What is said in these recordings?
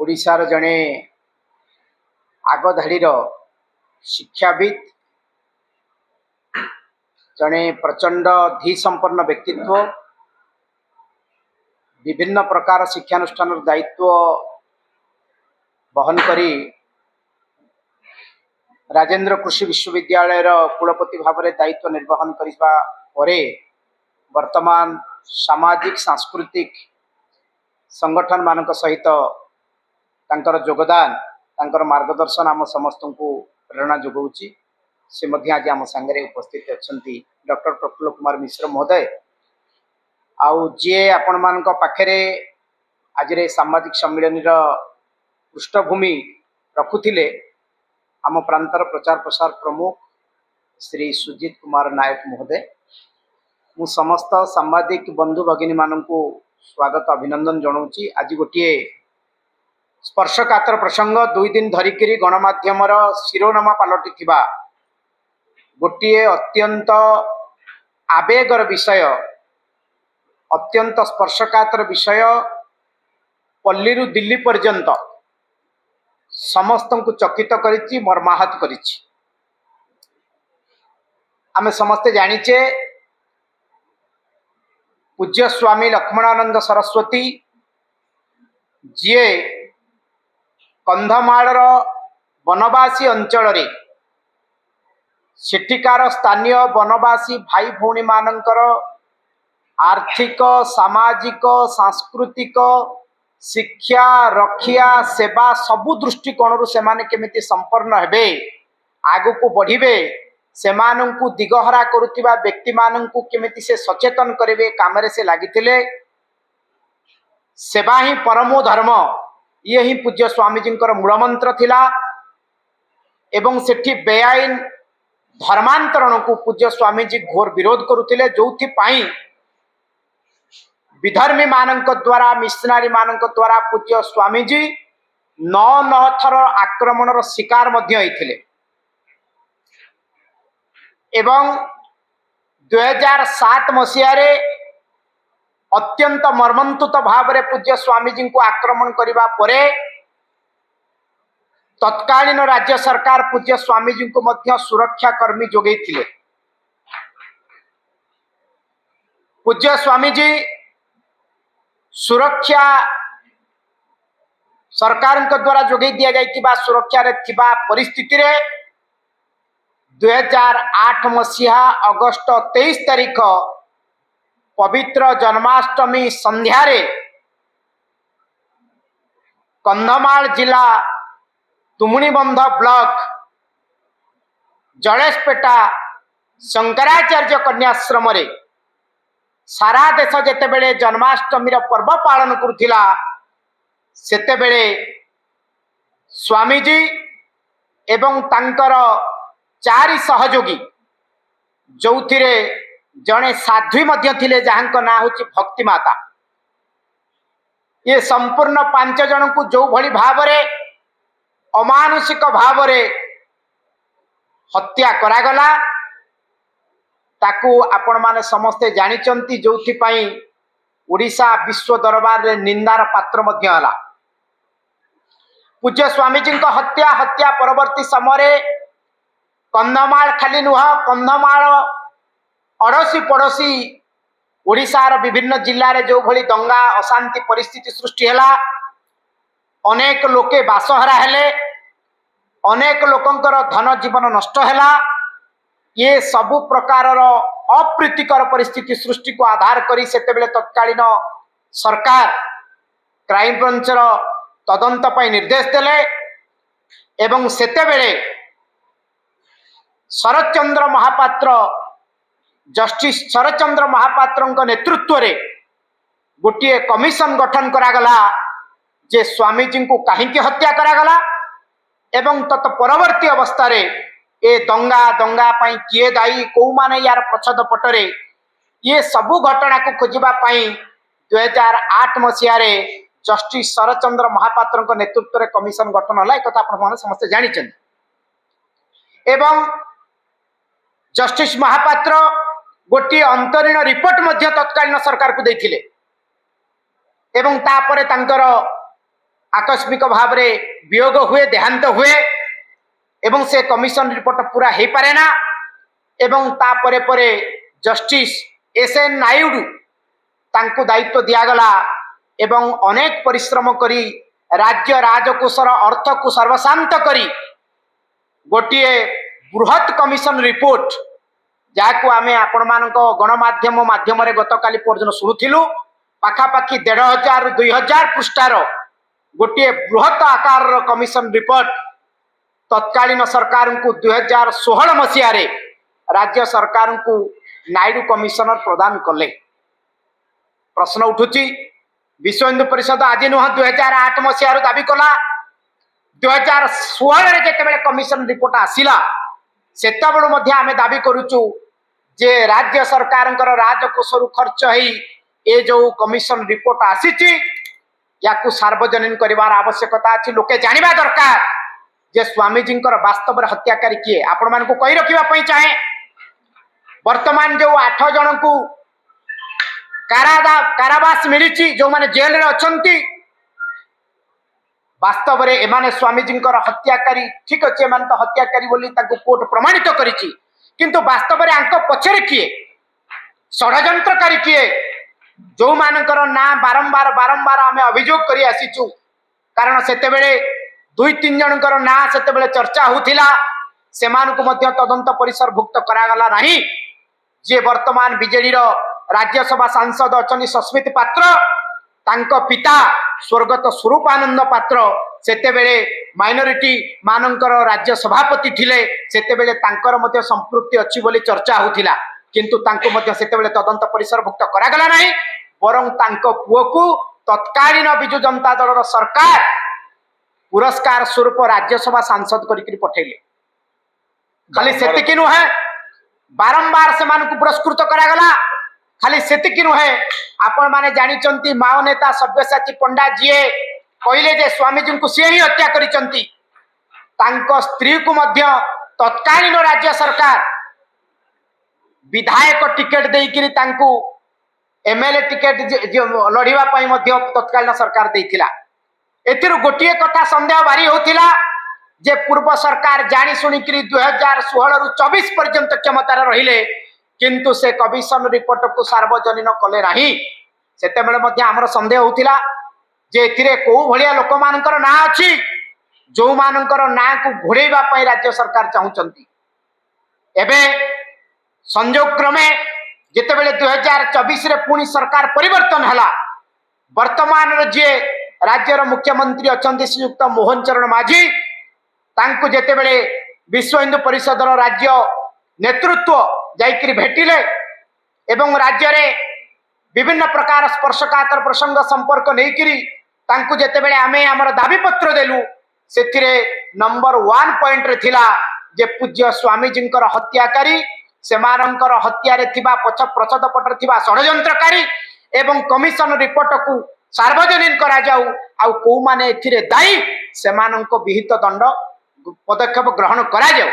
ओडिशार जड़े आगधाड़ी शिक्षाविद जड़े प्रचंड धी संपन्न व्यक्तित्व विभिन्न प्रकार शिक्षानुष्ठान दायित्व बहन करी राजेंद्र कृषि विश्वविद्यालय कुलपति भाव में दायित्व निर्वहन करने वर्तमान सामाजिक सांस्कृतिक संगठन मान सहित तांकर योगदान तांकर मार्गदर्शन आम समस्त को प्रेरणा जोगाऊँगी। से आज आम सांगे उपस्थित अच्छा डॉक्टर प्रफुल्ल कुमार मिश्र महोदय आउ जी आपण मान पाखे आज सामाजिक सम्मिलन पृष्ठभूमि रखुले आम प्रांतर प्रचार प्रसार प्रमुख श्री सुजीत कुमार नायक महोदय मु समस्त सांबादिक बंधु भगिनी मान स्वागत अभिनंदन जनाऊँगी। आज गोटे स्पर्शकातर प्रसंग 2 दिन धरिकी गणमाध्यम शिरोनामा पलटि गोटे अत्यंत आवेगर विषय अत्यंत स्पर्शकातर विषय पल्लीरु दिल्ली पर्यंत समस्त को चकित करिछि मर्माहत करिछि। आमे समस्ते जानिचे पूज्य स्वामी लक्ष्मणानंद सरस्वती जीए कंधमाल बनवासी अंचल रे सेठिकार स्थानीय बनवासी भाई भौणी मानकर आर्थिक सामाजिक सांस्कृतिक शिक्षा रखिया सेवा सबु दृष्टिकोण से माने केमिति संपन्न हेबे आगु को बढ़िबे सेमानंकु दिगहरा करुतिबा व्यक्ति मानंकु केमिति से सचेतन करिवे कामरे से लागिथिले। सेवा ही परमो धर्म ये ही पूज्य स्वामीजींकर मूल मंत्र थिला एवं सेठी बेआईन धर्मांतरण को पूज्य स्वामीजी घोर विरोध करुतिले जोथि पाई विधर्मी मानक द्वारा मिशनरी मानक द्वारा पूज्य स्वामीजी 9 थर आक्रमणर शिकार मध्य होइथिले एवं 2007 मसीहारे अत्यंत मर्मन्तुत भाव में पूज्य स्वामीजी को आक्रमण करिबा परे तत्कालीन राज्य सरकार पूज्य स्वामीजी को मध्य सुरक्षा कर्मी जोगै थिले। पूज्य स्वामीजी सुरक्षा सरकार द्वारा जोगै दिया जाइतिबा सुरक्षा रे थिबा परिस्थिति रे 2008 मसीहा अगस्त 23 तारीख पवित्र जन्माष्टमी संध्यारे कंधमाल जिला तुमुणीबंध ब्लॉक जलेशपेटा शंकराचार्य कन्याश्रम रे सारा देश जेतेबेले जन्माष्टमी पर्व पालन करुथिला सेतेबेले स्वामीजी एवं तांकर 4 सहयोगी जोथिरे जड़े साध्वी मध्य थिले जहां ना हूँ भक्ति माता ये संपूर्ण 5 जन को जो भली भाव रे अमानुषिक भाव रे हत्या करागला ताकू आपण माने समस्ते जानिचंती जोथि पई ओडिशा विश्व दरबार रे निंदार पात्र मध्य हला। पूज्य स्वामीजी हत्या परवर्ती समय कंधमाल खाली नुह कंधमाल अड़ोसी पड़ोसी ओडिशार विभिन्न जिल्ला रे जो भली दंगा अशांति परिस्थिति सृष्टि हैला अनेक लोके बासहरा हेले अनेक लोकंकर धन जीवन नष्ट हैला। ये सबु प्रकार अप्रीतिकर परिस्थिति सृष्टि को आधार करी सेतेबेले तत्कालीन सरकार क्राइम ब्रांच तदंत पई निर्देश देले एवं सेतेबेले शरतचंद्र महापात्र जस्टिस शरतचंद्र महापात्र नेतृत्व रे गोटे कमिशन गठन करागला जे स्वामीजी को कहीं हत्या करागला एवं तत् परवर्ती अवस्था रे ए दंगा पाई किए दायी कौ माने यार प्रच्छद पटरे ये सबु घटना को खोजिबा पाई 2008 मसीह रे जस्टिस शरतचंद्र महापात्र नेतृत्व रे कमिशन गठन होला एक आपण माने समस्त जानि छन एवं जस्टिस महापात्र गोटे अंतरीण रिपोर्ट मध्य तत्कालीन सरकार को देथिले एवं तापरे तांकर आकस्मिक भाव में वियोग हुए देहांत हुए एवं से कमिशन रिपोर्ट पूरा हो पारे ना एवं तापरे परे जस्टिस एसएन नायडू तांको दायित्व दियागला एवं अनेक परिश्रम करी राज्य राजकोषर अर्थ को सर्वशांत करी गोटे बृहत कमिशन रिपोर्ट जहाँ आम आपण मान गणमाध्यम माध्यम गतकाली पर्यटन शुणुलु पाखापाखि 1500 रु 2000 पृष्ठार गोटे बृहत आकार कमिशन रिपोर्ट तत्कालीन सरकार को 2016 मसीह राज्य सरकार को नायडू कमिशनर प्रदान कले। प्रश्न उठुची विश्व हिंदू परिषद आज नुह 2008 मसीह दाबी कला 2016 जिते कमिशन रिपोर्ट आसला सेतबेलू आम दाबी करुचु जे राज्य सरकार राजकोष खर्च होई ए जो कमिशन रिपोर्ट आसी या सार्वजनीन करिवार आवश्यकता अच्छी लोके जानिबा दरकार जे स्वामीजी वास्तव हत्याकारी किए आपण मान कही रखा चाहे वर्तमान जो 8 जन को कारावास मिली जो माने जेल रे अछंती वास्तव रे एमाने स्वामीजी हत्याकारी ठीक अच्छे एमाने तो हत्याकारी बोली ताको कोर्ट प्रमाणित करिछि किंतु वास्तव रे आंक पछरे किए षड्यंत्रकारी किए जो मानकर ना बारंबार बारंबार आमे अभियोग करी आसीचु कारण सेते बेले 2-3 जनकर ना सेते बेले चर्चा होथिला सेमानकु मध्य तदंत परिसर भुक्त करागला नाही जे वर्तमान बीजेडी रो राज्यसभा सांसद अचनी सस्मित पात्र तांको पिता स्वर्गत स्वरूपानंद पात्र सेते बेले माइनॉरिटी मानकर राज्य सभापति थिले सेते बेले तांकर मध्य संपृक्ति अछि बोली चर्चा होथिला किंतु तांको मध्य सेते बेले तदंत परिसर भुक्त करागला नाही बरं तांको पुओ को तत्कालीन बिजु जनता दल सरकार पुरस्कार स्वरूप राज्यसभा सांसद करिकरी पठेले खाली सेतिकी नुहे बारंबार से मानकु पुरस्कृत करागला खाली सेतिकी नुहे आपण माने जानिचंती माओ नेता सव्यसाची पंडा जीए कहले जे स्वामीजी को से ही हत्या करिचंती तांको स्त्री को मध्य तत्कालीन राज्य सरकार विधायक टिकेट देइकिरी तांको एमएलए टिकेट लड़िवा पाई मध्य तत्कालीन सरकार देइथिला एथिरु गोटिए कथा संदेह बारी होथिला जे पूर्व सरकार जानी सुनिकरी 2016 रु 24 पर्यंत क्षमतार रहिले किंतु से कमिशन रिपोर्ट को सार्वजनीन कले नाही सेते बेले मध्य हमर संदेह होथिला जे एथिरे को भलिया लोक मानकर ना अछि जो मानकर ना को घोड़ेबा पाई राज्य सरकार चाहुचंती एबे संयोग क्रमे जिते बेले 2024 रे पुणी सरकार परिवर्तन हला वर्तमान जे राज्यर मुख्यमंत्री अछंती श्रीयुक्त मोहन चरण माझी तांको जेते बेले विश्व हिंदू परिषद राज्य नेतृत्व जाइकरी भेटिले एवं राज्य रे विभिन्न प्रकार स्पर्शकातर प्रसंग संपर्क नैकरी तांको जेते बेले आमे हमर दाबी पत्र देलु सेथिरे नंबर 1 पॉइंट रे थिला जे पूज्य स्वामीजी हत्याकारी सेमानंकर हत्या रे थिबा पछ प्रचद पटर थिबा षड्यंत्रकारी एवं कमिशन रिपोर्ट को सार्वजनीन करा जाऊ आउ को माने एथिरे दायी सेमानंको विहित दंड पदक्षेप ग्रहण करा जाऊ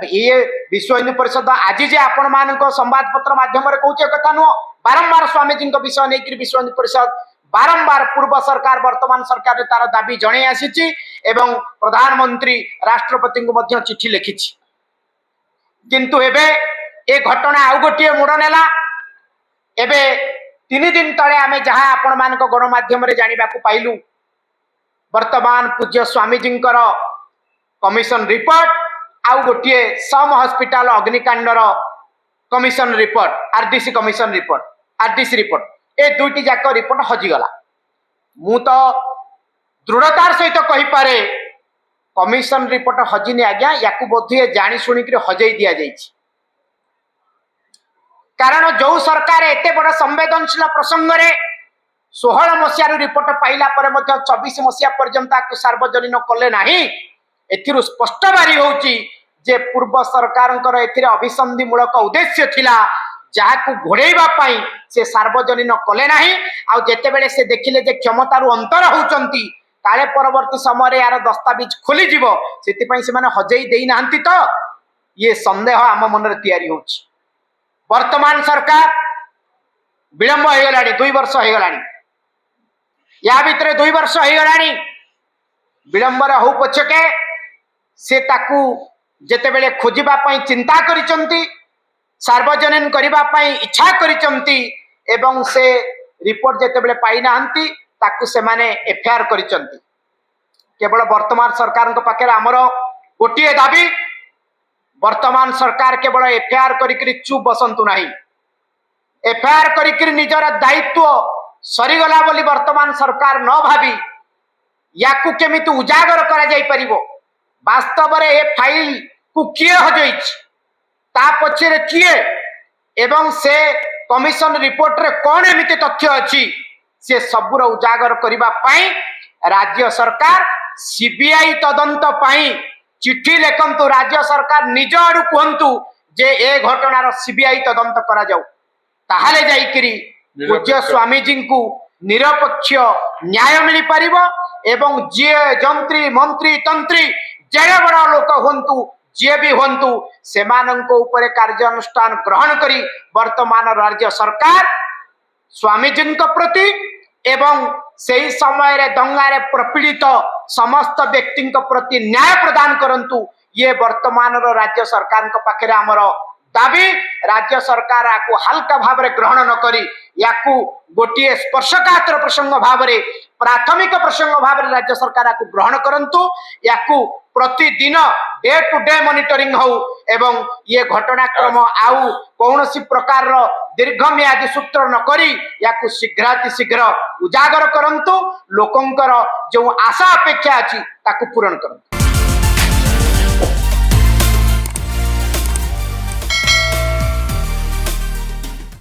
ये विश्व हिंदू परिषद आज जे आपण मानक संवाद पत्र माध्यम रे कहूचे कथा नो बारंबार स्वामीजी विषय नहीं विश्व हिंदू परिषद बारंबार पूर्व सरकार वर्तमान सरकार रे तार दाबी जणे आसीची एवं प्रधानमंत्री राष्ट्रपति को मध्य चिठी लिखिछि किंतु एबे ए घटना आउ गोटे मोड़ नेला एबे 3 दिन तले आमे जहाँ आपण मान गणमाध्यम रे जानिबा को पाइलु वर्तमान पूज्य स्वामीजी कमिशन रिपोर्ट आउ गोटे सम हॉस्पिटल अग्निकांडर commission report RDC commission report RDC report ए दुईटी जाक रिपोर्ट हजिगला मु तो दृढ़तार सहित कहि पारे कमिशन रिपोर्ट हजिनी आज्ञा या बोधे जानी शुणिक हजई दि जाइए कारण जो सरकार एते बड़ संवेदनशील प्रसंग रे 16 मसीह रिपोर्ट पाइला पर 24 मसीहा पर्यंत सार्वजनीन कले नाही एथिरु स्पष्ट बारी होची जे पूर्व सरकार एथिरे अभिसंधिमूलक उद्देश्य थिला जहां घोड़ेबा पाई से सार्वजनीन कले नाही आ जेते बेले से देखिले जे क्षमतारु अंतर होचंती काले परवर्ती समय यार दस्तावेज खोली जीव सेति पई से माने हजई देई नांती तो ये संदेह आम मन रे तैयारी होची वर्तमान सरकार विलंब हो गलानी 2 वर्ष हो गलानी या भितर 2 वर्ष हो गलानी विलंबर हो पछके से ताकू जेतेबेले खोजिबा पई चिंता करिसंती सार्वजनीन करिबा पई इच्छा करिसंती एवं से रिपोर्ट जेतेबेले पाई नाहंती ताकू से माने एफआईआर करिसंती। केवल वर्तमान सरकार पाखे आमर गोटे दाबी वर्तमान सरकार केवल एफआईआर करिकरी चुप बसंतु नाही एफआईआर करिकरी निजर दायित्व सरीगला बोली वर्तमान सरकार न भावी याकू केमिति उजागर करा जाई परिबो वास्तव रे ए फाइल को किए हजैछ ता पछरे किए एवं से कमिशन रिपोर्ट रे कोन एमिति तथ्य अछि से सबुर उजागर करिबा पई राज्य सरकार सीबीआई तदंत पई चिट्ठी लेखंतु राज्य सरकार निज आडू कहंतु जे ए घटनार सीबीआई तदंत करा जाऊ ताहाले जाईकरी पूज्य स्वामी जी को निरपेक्ष न्याय मिल पारिबो एवं जे जंत्री मंत्री तंत्री जेड़े बड़ा लोक हंतु जे भी हंतु सेमानंको ऊपर कार्यानुष्ठान ग्रहण करी वर्तमान राज्य सरकार स्वामी जी प्रति एवं सही समय रे दंगारे प्रपीड़ित समस्त व्यक्ति प्रति न्याय प्रदान करंतु ये वर्तमान राज्य सरकार पाखे आमर दाबी राज्य सरकार आपको हल्का भाव में ग्रहण न करी याकू गोटे स्पर्शकातर प्रसंग भाव में प्राथमिक प्रसंग भाव में राज्य सरकार आपको ग्रहण करंतु याकू प्रतिदिन डे टू डे मॉनिटरिंग हो एवं ये घटनाक्रम आउ कौन सी प्रकार दीर्घम्यादी सूत्र न करी याकू शीघ्र उजागर करंतु लोकंकर जो आशा अपेक्षा अछि ताकू पूर्ण करंतु।